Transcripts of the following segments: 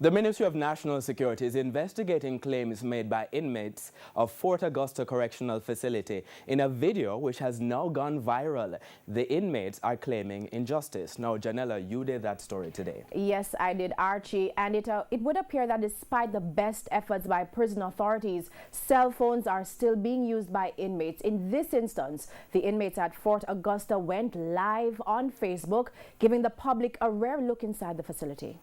The Ministry of National Security is investigating claims made by inmates of Fort Augusta Correctional Facility. In a video which has now gone viral, the inmates are claiming injustice. Now, Janella, you did that story today. Yes, I did, Archie, and it would appear that despite the best efforts by prison authorities, cell phones are still being used by inmates. In this instance, the inmates at Fort Augusta went live on Facebook, giving the public a rare look inside the facility.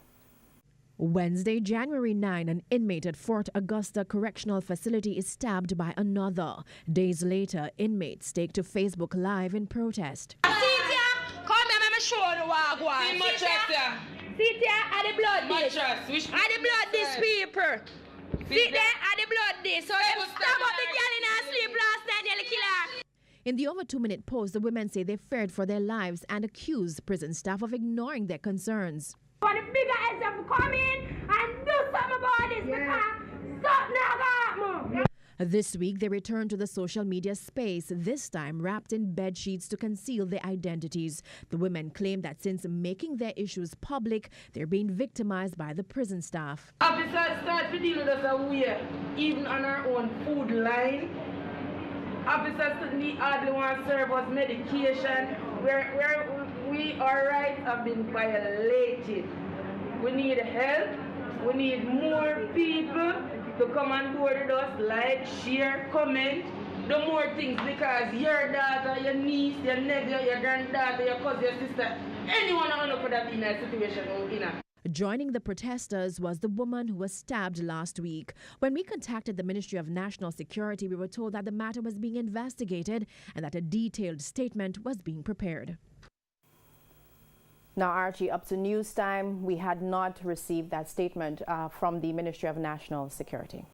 Wednesday, January 9, an inmate at Fort Augusta Correctional Facility is stabbed by another. Days later, inmates take to Facebook Live in protest. Come here, let me show you what I want. Sit here at the blood dish. At the blood dish, people. Sit there at the blood dish. So they stab up the girl in her sleep last night, nearly kill her. In the over 2-minute post, the women say they feared for their lives and accuse prison staff of ignoring their concerns. For the bigger heads have come in and do something about this because something got me. This week, they returned to the social media space, this time wrapped in bed sheets to conceal their identities. The women claim that since making their issues public, they're being victimized by the prison staff. Officers start to deal with us away, even on our own food line. Officers suddenly hardly want to serve us medication. Our rights have been violated. We need help. We need more people to come on board with us, like, share, comment, do more things, because your daughter, your niece, your nephew, your granddaughter, your cousin, your sister, anyone who could have been in a situation. Joining the protesters was the woman who was stabbed last week. When we contacted the Ministry of National Security, we were told that the matter was being investigated and that a detailed statement was being prepared. Now, Archie, up to news time, we had not received that statement from the Ministry of National Security.